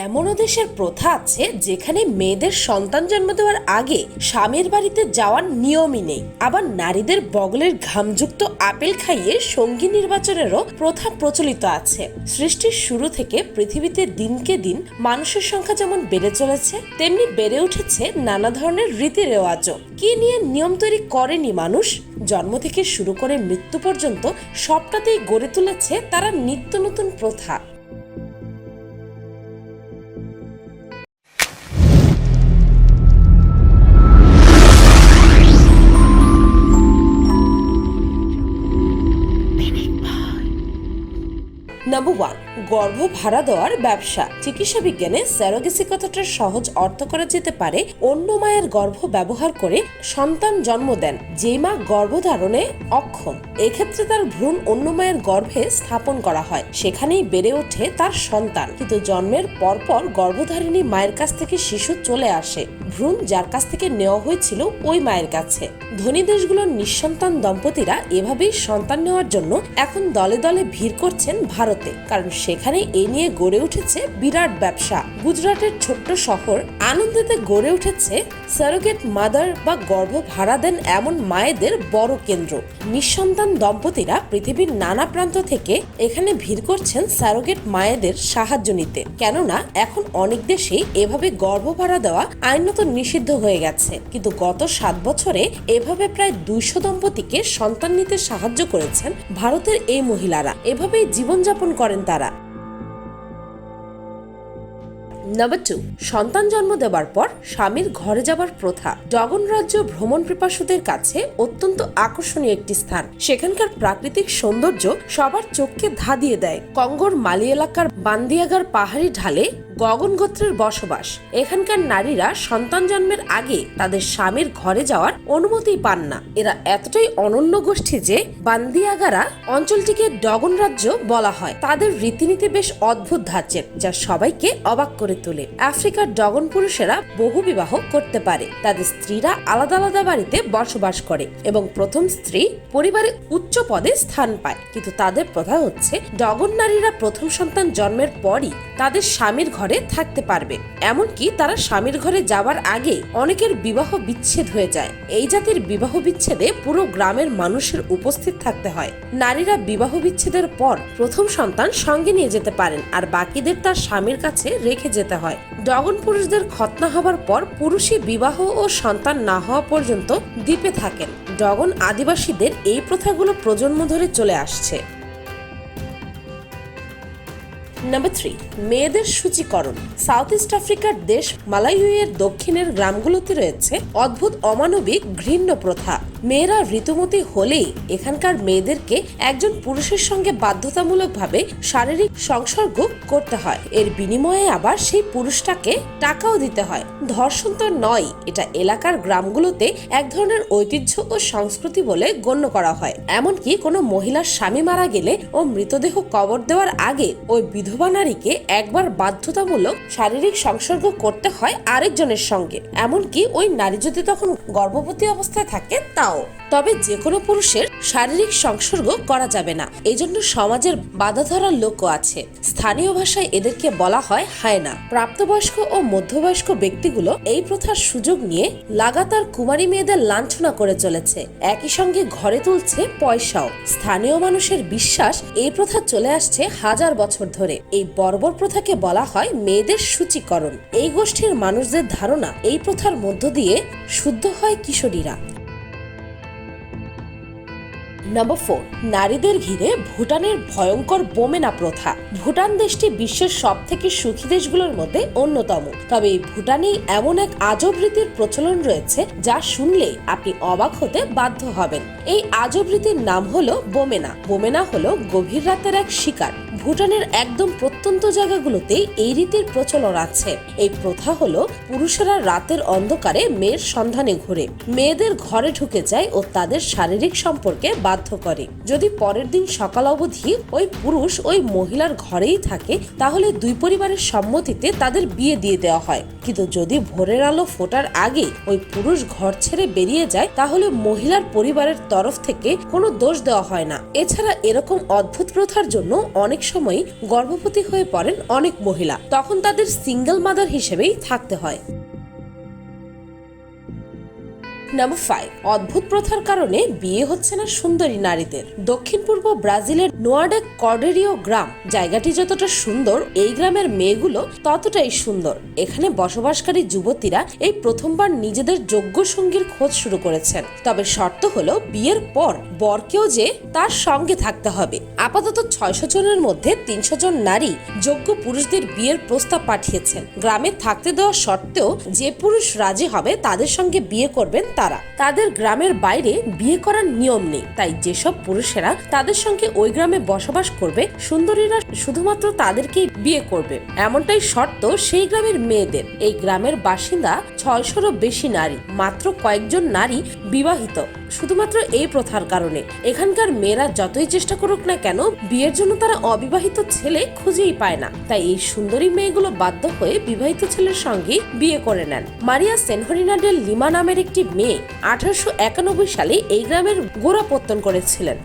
এমনও দেশের প্রথা আছে যেখানে মেয়েদের সন্তান জন্ম দেওয়ার আগে স্বামীর বাড়িতে যাওয়ার নিয়মই নেই। আবার নারীদের বগলের ঘামযুক্ত আপেল খাইয়ে সঙ্গী নির্বাচনেরও প্রথা প্রচলিত আছে। সৃষ্টির শুরু থেকে পৃথিবীতে দিনকে দিন মানুষের সংখ্যা যেমন বেড়ে চলেছে, তেমনি বেড়ে উঠেছে নানা ধরনের রীতি রেওয়াজও। কি নিয়ে নিয়ম তৈরি করেনি মানুষ? জন্ম থেকে শুরু করে মৃত্যু পর্যন্ত সবটাতেই গড়ে তুলেছে তারা নিত্য নতুন প্রথা। নাম্বার 1, গর্ভ ভাড়া দেওয়ার ব্যবসা। চিকিৎসা বিজ্ঞানে স্যারোগেসি কথাটার সহজ অর্থ করা যেতে পারে অন্য মায়ের গর্ভ ব্যবহার করে সন্তান জন্ম দেন যে মা গর্ভধারণে অক্ষম। এক্ষেত্রে তার ভ্রূণ অন্য মায়ের গর্ভে স্থাপন করা হয়, সেখানেই বেড়ে ওঠে তার সন্তান। কিন্তু জন্মের পরপর গর্ভধারিণী মায়ের কাছ থেকে শিশু চলে আসে ভ্রূণ যার কাছ থেকে নেওয়া হয়েছিল ওই মায়ের কাছে। ধনী দেশগুলোর নিঃসন্তান দম্পতিরা এভাবেই সন্তান নেওয়ার জন্য এখন দলে দলে ভিড় করছেন ভারতে, কারণ সেখানে এ নিয়ে গড়ে উঠেছে বিরাট ব্যবসা। গুজরাটের ছোট্ট শহর আনন্দেতে গড়ে উঠেছে সারোগেট মাদার বা গর্ভ ভাড়া দেন এমন মায়েদের বড় কেন্দ্র। নিঃসন্তান দম্পতিরা পৃথিবীর নানা প্রান্ত থেকে এখানে ভিড় করছেন সারোগেট মায়েদের সাহায্য নিতে, কেননা এখন অনেক দেশেই এভাবে গর্ভ ভাড়া দেওয়া আইনত নিষিদ্ধ হয়ে গেছে। কিন্তু গত 7 বছরে এভাবে প্রায় 200 দম্পতিকে সন্তান নিতে সাহায্য করেছেন ভারতের এই মহিলারা। এভাবেই জীবনযাপন করেন তারা। নাম্বার 2, সন্তান জন্ম দেওয়ার পর স্বামীর ঘরে যাবার প্রথা। ডগন রাজ্য ভ্রমণ পিপাসুদের কাছে অত্যন্ত আকর্ষণীয় একটি স্থান। সেখানকার প্রাকৃতিক সৌন্দর্য সবার চোখকে ধাঁধিয়ে দেয়। কঙ্গোর মালি এলাকার বান্দিয়াগার পাহাড়ি ঢালে গগন গোত্রের বসবাস। এখানকার নারীরা সন্তান জন্মের আগে তাদের স্বামীর ঘরে যাওয়ার অনুমতি পান না। এরা এতটাই অনন্য গোষ্ঠী যে বান্দিয়াগারা অঞ্চলটিকে ডগন রাজ্য বলা হয়। তাদের রীতিনীতি বেশ অদ্ভুত ধাঁচের, যা সবাইকে অবাক করে তোলে। আফ্রিকার ডগন পুরুষেরা বহু বিবাহ করতে পারে। তাদের স্ত্রীরা আলাদা আলাদা বাড়িতে বসবাস করে এবং প্রথম স্ত্রী পরিবারে উচ্চ পদে স্থান পায়। কিন্তু তাদের প্রথা হচ্ছে ডগন নারীরা প্রথম সন্তান জন্মের পরই তাদের স্বামীর ঘরে থাকতে পারবে। এমনকি তারা স্বামীর ঘরে যাবার আগে অনেকের বিবাহ বিচ্ছেদ হয়ে যায়। এই জাতির বিবাহ বিচ্ছেদে পুরো গ্রামের মানুষের উপস্থিত থাকতে হয়। নারীরা বিবাহ বিচ্ছেদের পর প্রথম সন্তান সঙ্গে নিয়ে যেতে পারেন, আর বাকিদের তার স্বামীর কাছে রেখে যেতে হয়। ডগন পুরুষদের খতনা হবার পর পুরুষই বিবাহ ও সন্তান না হওয়া পর্যন্ত দ্বীপে থাকেন। ডগন আদিবাসীদের এই প্রথাগুলো প্রজন্ম ধরে চলে আসছে। নাম্বার 3, মেয়েদের সূচিকরণ। সাউথ ইস্ট আফ্রিকার দেশ মালাউইয়ের দক্ষিণের গ্রামগুলোতে রয়েছে অদ্ভুত অমানবিক ঘৃণ্য প্রথা। মেয়েরা ঋতুমতী হলেই এখানকার মেয়েদেরকে একজন পুরুষের সঙ্গে বাধ্যতামূলকভাবে শারীরিক সংসর্গ করতে হয়। এর বিনিময়ে আবার সেই পুরুষটাকে টাকাও দিতে হয়। ধর্ষণ তো নয়, এটা এলাকার গ্রামগুলোতে এক ধরনের ঐতিহ্য ও সংস্কৃতি বলে গণ্য করা হয়। এমনকি কোনো মহিলার স্বামী মারা গেলে ও মৃতদেহ কবর দেওয়ার আগে ওই বিধবা নারীকে একবার বাধ্যতামূলক শারীরিক সংসর্গ করতে হয় আরেকজনের সঙ্গে, এমনকি ওই নারী যদি তখন গর্ভবতী অবস্থায় থাকে তাও। তবে যে কোনো পুরুষের শারীরিক সংসর্গ করা যাবে না, এই জন্য সমাজের বাধা ধরার লোকও আছে। স্থানীয় ভাষায় এদেরকে বলা হয় হায়না। প্রাপ্তবয়স্ক ও মধ্যবয়স্ক ব্যক্তিগুলো এই প্রথার সুযোগ নিয়ে লাগাতার কুমারী মেয়েদের লাঞ্ছনা করে চলেছে, একই সঙ্গে ঘরে তুলছে পয়সাও। স্থানীয় মানুষের বিশ্বাস এই প্রথা চলে আসছে হাজার বছর ধরে। এই বর্বর প্রথাকে বলা হয় মেয়েদের সূচিকরণ। এই গোষ্ঠীর মানুষদের ধারণা এই প্রথার মধ্য দিয়ে শুদ্ধ হয় কিশোরীরা। নাম্বার 4, নারীদের ঘিরে ভুটানের ভয়ঙ্কর বোমেনা প্রথা। ভুটান দেশটি বিশ্বের সব থেকে সুখী দেশগুলোর মধ্যে অন্যতম। তবে এই ভুটানেই এমন এক আজব রীতির প্রচলন রয়েছে যা শুনলে আপনি অবাক হতে বাধ্য হবেন। এই আজব রীতির নাম হলো বোমেনা। বোমেনা হলো গভীর রাতের এক শিকার। ভুটানের একদম প্রত্যন্ত জায়গাগুলোতেই এই রীতির প্রচলন আছে। এই প্রথা হলো পুরুষেরা রাতের অন্ধকারে মেয়ের সন্ধানে ঘুরে মেয়েদের ঘরে ঢুকে যায় ও তাদের শারীরিক সম্পর্কে বাধ্য করে। যদি পরের দিন সকাল অবধি ওই পুরুষ ওই মহিলার ঘরেই থাকে তাহলে দুই পরিবারের সম্মতিতে তাদের বিয়ে দিয়ে দেওয়া হয়। কিন্তু যদি ভোরের আলো ফোটার আগে ওই পুরুষ ঘর ছেড়ে বেরিয়ে যায় তাহলে মহিলার পরিবারের তরফ থেকে কোনো দোষ দেওয়া হয় না। এছাড়া এরকম অদ্ভুত প্রথার জন্য অনেক সময়ই গর্ভবতী হয়ে পড়েন অনেক মহিলা, তখন তাদের সিঙ্গেল মাদার হিসেবেই থাকতে হয়। নাম্বার 5, অদ্ভুত প্রথার কারণে বিয়ে হচ্ছে না সুন্দরী নারীদের। দক্ষিণ পূর্ব ব্রাজিলের নোয়াডে কর্ডেরিও গ্রাম, জায়গাটি যতটা সুন্দর এই গ্রামের মেয়েগুলো ততটাই সুন্দর। এখানে বসবাসকারী যুবতীরা এই প্রথমবার নিজেদের যোগ্য সঙ্গীর খোঁজ শুরু করেছেন। তবে শর্ত হলো বিয়ের পর বরকেও যে তার সঙ্গে থাকতে হবে। আপাতত 600 জনের মধ্যে 300 জন নারী যোগ্য পুরুষদের বিয়ের প্রস্তাব পাঠিয়েছেন। গ্রামে থাকতে দেওয়া সত্ত্বেও যে পুরুষ রাজি হবে তাদের সঙ্গে বিয়ে করবেন তাদের গ্রামের বাইরে বিয়ে করার নিয়ম নেই। তাই যেসব পুরুষেরা তাদের সঙ্গে ওই গ্রামে বসবাস করবে, সুন্দরীরা শুধুমাত্র তাদেরকেই বিয়ে করবে, এমনটাই শর্ত সেই গ্রামের মেয়েদের। এই গ্রামের বাসিন্দা 600-রও বেশি নারী, মাত্র কয়েকজন নারী বিবাহিত। শুধুমাত্র এই প্রথার কারণে এখানকার মেয়েরা যতই চেষ্টা করুক না কেন, বিয়ের জন্য তারা অবিবাহিত ছেলে খুঁজেই পায় না। তাই এই সুন্দরী মেয়েগুলো বাধ্য হয়ে বিবাহিত ছেলের সঙ্গে বিয়ে করে নেন। মারিয়া সেনহরিনা ডেল লিমা নামের একটি মেয়ে 1891 সালে এই গ্রামের গোড়াপত্তন করেছিলেন।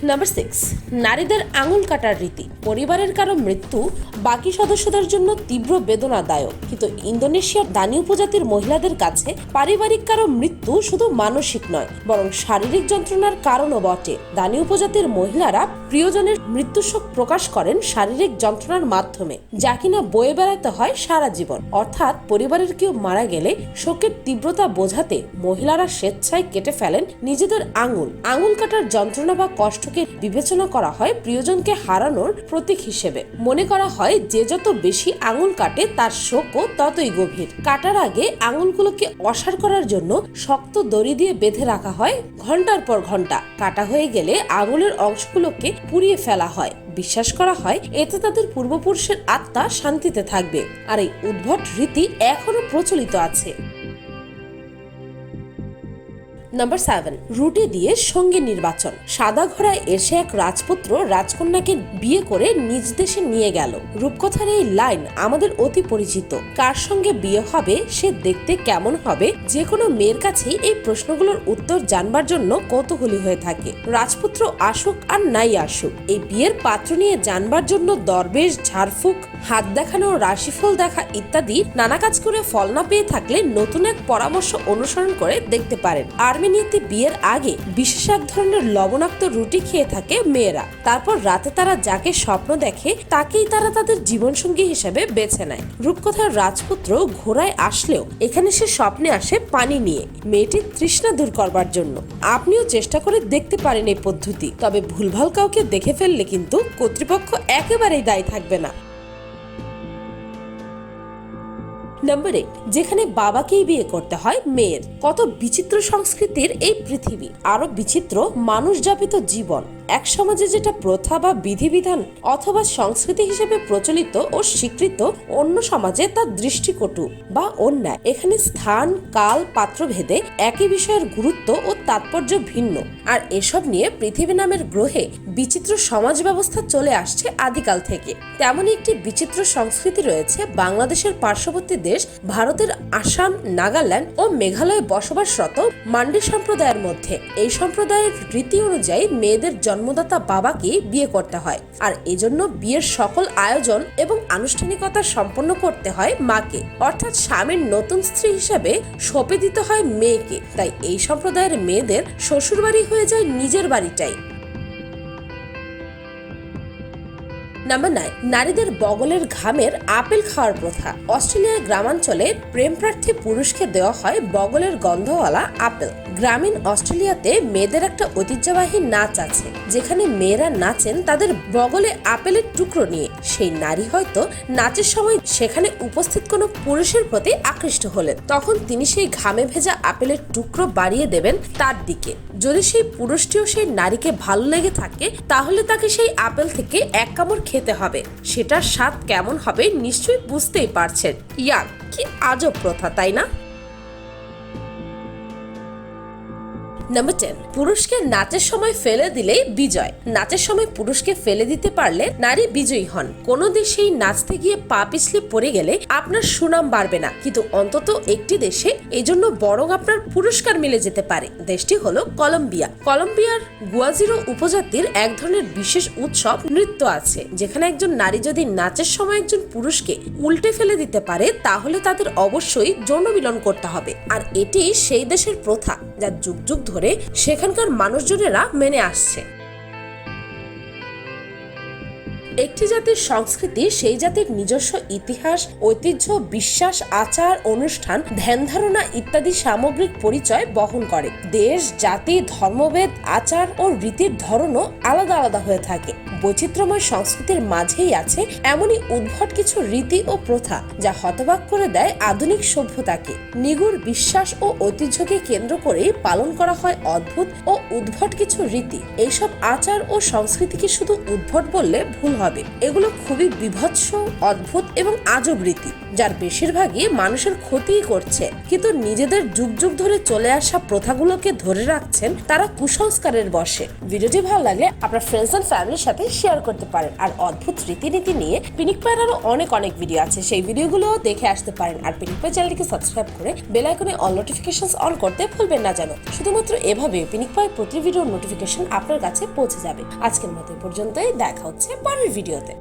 নাম্বার 6, নারীদের আঙুল কাটার রীতি। পরিবারের কারো মৃত্যু বাকি সদস্যদের জন্য তীব্র বেদনাদায়ক, কিন্তু ইন্দোনেশিয়ার দানি উপজাতির মহিলাদের কাছে পারিবারিক কারো মৃত্যু শুধু মানসিক নয়, বরং শারীরিক যন্ত্রণার কারণও বটে। দানি উপজাতির মহিলারা প্রিয়জনের মৃত্যু শোক প্রকাশ করেন শারীরিক যন্ত্রণার মাধ্যমে, যা কিনা বয়ে বেড়াতে হয় সারা জীবন। অর্থাৎ পরিবারের কেউ মারা গেলে শোকের তীব্রতা বোঝাতে মহিলারা স্বেচ্ছায় কেটে ফেলেন নিজেদের আঙুল। আঙুল কাটার যন্ত্রণা বা কষ্টকে বিবেচনা করা হয় প্রিয়জনকে হারানোর প্রতীক হিসেবে। মনে করা হয় যে যত বেশি আঙুল কাটে তার শোকও ততই গভীর। কাটার আগে আঙুলগুলোকে অসাড় করার জন্য শক্ত দড়ি দিয়ে বেঁধে রাখা হয় ঘন্টার পর ঘন্টা। কাটা হয়ে গেলে আঙুলের অংশগুলোকে পুড়িয়ে ফেলা হয়। বিশ্বাস করা হয় এতে তাদের পূর্বপুরুষের আত্মা শান্তিতে থাকবে। আর এই উদ্ভট রীতি এখনো প্রচলিত আছে। নাম্বার 7, রুটি দিয়ে সঙ্গী নির্বাচন। সাদা ঘোড়ায় এসে এক রাজপুত্র রাজকন্যাকে বিয়ে করে নিজ দেশে নিয়ে গেল। রূপকথার এই লাইন আমাদের অতি পরিচিত। কার সঙ্গে বিয়ে হবে, সে দেখতে কেমন হবে, যে কোনো মেয়ের কাছেই এই প্রশ্নগুলোর উত্তর জানবার জন্য কৌতূহলী হয়ে থাকে। রাজপুত্র আসুক আর নাই আসুক, এই বিয়ের পাত্র নিয়ে জানবার জন্য দরবেশ, ঝাড়ফুঁক, হাত দেখানো, রাশিফল দেখা ইত্যাদি নানা কাজ করে ফল না পেয়ে থাকলে নতুন এক পরামর্শ অনুসরণ করে দেখতে পারেন। আর্মেনিয়াতে বিয়ের আগে বিশেষ এক ধরনের লবণাক্ত রুটি খেয়ে থাকে মেয়েরা। তারপর রাতে তারা যাকে স্বপ্ন দেখে তাকেই তারা তাদের জীবনসঙ্গী হিসেবে বেছে নেয়। রূপকথার রাজপুত্র ঘোড়ায় আসলেও এখানে সে স্বপ্নে আসে পানি নিয়ে, মেয়েটির তৃষ্ণা দূর করবার জন্য। আপনিও চেষ্টা করে দেখতে পারেন এই পদ্ধতি, তবে ভুলভাল কাউকে দেখে ফেললে কিন্তু কর্তৃপক্ষ একেবারেই দায়ী থাকবে না। নাম্বার 8, যেখানে বাবাকেই বিয়ে করতে হয় মেয়ের। কত বিচিত্র সংস্কৃতির এই পৃথিবী, আরো বিচিত্র মানুষ যাপিত জীবন। এক সমাজে যেটা প্রথা বা বিধিবিধান অথবা সংস্কৃতি হিসেবে প্রচলিত ও স্বীকৃত, অন্য সমাজে তার দৃষ্টিকটু বা অন্যায়। এখানে স্থান, কাল, পাত্র ভেদে একই বিষয়ের গুরুত্ব ও তাৎপর্য ভিন্ন। আর এসব নিয়ে পৃথিবী নামের গ্রহে বিচিত্র সমাজ ব্যবস্থা চলে আসছে আদিকাল থেকে। তেমনই একটি বিচিত্র সংস্কৃতি রয়েছে বাংলাদেশের পার্শ্ববর্তী দেশ ভারতের আসাম, নাগাল্যান্ড ও মেঘালয়ে বসবাসরত মান্ডি সম্প্রদায়ের মধ্যে। এই সম্প্রদায়ের রীতি অনুযায়ী মেয়েদের জন্মদাতা বাবাকে বিয়ে করতে হয়, আর এজন্য বিয়ের সকল আয়োজন এবং আনুষ্ঠানিকতা সম্পন্ন করতে হয় মাকে, অর্থাৎ স্বামীর নতুন স্ত্রী হিসেবে সঁপে দিতে হয় মেয়েকে। তাই এই সম্প্রদায়ের মেয়েদের শ্বশুরবাড়ি হয়ে যায় নিজের বাড়িটাই। নাম্বার 9, নারীদের বগলের ঘামের আপেল খাওয়ার প্রথা। অস্ট্রেলিয়ার গ্রামাঞ্চলে প্রেম প্রার্থী পুরুষকে দেওয়া হয় বগলের গন্ধওয়ালা আপেল। গ্রামীণ অস্ট্রেলিয়াতে মেয়েদের একটা ঐতিহ্যবাহী নাচ আছে, যেখানে মেয়েরা নাচেন তাদের বগলে আপেলের টুকরো নিয়ে। সেই নারী হয়তো নাচের সময় সেখানে উপস্থিত কোনো পুরুষের প্রতি আকৃষ্ট হলেন, তখন তিনি সেই ঘামে ভেজা আপেলের টুকরো বাড়িয়ে দেবেন তার দিকে। যদি সেই পুরুষটিও সেই নারীকে ভালো লেগে থাকে, তাহলে তাকে সেই আপেল থেকে এক কামড় খেতে হবে। সেটার স্বাদ কেমন হবে নিশ্চয়ই বুঝতেই পারছেন। ইয়াক, কি আজব প্রথা, তাই না? নাম্বার 10, পুরুষকে নাচের সময় ফেলে দিলেই বিজয়। নাচের সময় পুরুষকে ফেলে দিতে পারলে নারী বিজয়ী হন। কোন দেশেই নাচতে গিয়ে পা পিছলে পড়ে গেলে আপনার সুনাম বাড়বে না, কিন্তু অন্তত একটি দেশে এজন্য বরং আপনার পুরস্কার মিলে যেতে পারে। দেশটি হলো কলম্বিয়া। কলম্বিয়ার গুয়াজিরো উপজাতির এক ধরনের বিশেষ উৎসব নৃত্য আছে, যেখানে একজন নারী যদি নাচের সময় একজন পুরুষকে উল্টে ফেলে দিতে পারে তাহলে তাদের অবশ্যই যৌন মিলন করতে হবে। আর এটি সেই দেশের প্রথা যা যুগ যুগ ধরে সেখানকার মানুষজনেরা মেনে আসছে। একটি জাতির সংস্কৃতি সেই জাতির নিজস্ব ইতিহাস, ঐতিহ্য, বিশ্বাস, আচার, অনুষ্ঠান, ধ্যান ধারণা ইত্যাদি সামগ্রিক পরিচয় বহন করে। দেশ, জাতি, ধর্মভেদ, আচার ও রীতির ধরনও আলাদা আলাদা হয়ে থাকে। বৈচিত্র্যময় সংস্কৃতির মাঝেই আছে এমনই উদ্ভট কিছু রীতি ও প্রথা যা হতবাক করে দেয় আধুনিক সভ্যতাকে। নিগুড় বিশ্বাস ও ঐতিহ্যকে কেন্দ্র করে পালন করা হয় অদ্ভুত ও উদ্ভট কিছু রীতি। এইসব আচার ও সংস্কৃতিকে শুধু উদ্ভট বললে ভুল হবে। এগুলো খুবই বিভৎস, অদ্ভুত এবং আজব রীতি, যার বেশিরভাগই মানুষের ক্ষতিই করছে, কিন্তু নিজেদের যুগ যুগ ধরে চলে আসা প্রথাগুলোকে ধরে রাখছেন তারা কুসংস্কারের বশে। ভিডিওটি ভালো লাগলে আপনার ফ্রেন্ডস এন্ড ফ্যামিলির সাথে শেয়ার করতে পারেন। আর অদ্ভুত রীতিনীতি নিয়ে পিনিক পায়ের আরো অনেক ভিডিও আছে, সেই ভিডিওগুলো দেখে আসতে পারেন। আর পিনিক পাই চ্যানেলটিকে সাবস্ক্রাইব করে বেল আইকনে অল নোটিফিকেশনস অন করতে ভুলবেন না যেন। শুধুমাত্র এভাবে পিনিক পাই প্রতি ভিডিওর নোটিফিকেশন আপনার কাছে পৌঁছে যাবে। আজকের মতো পর্যন্তই, দেখা হচ্ছে পরের ভিডিওতে।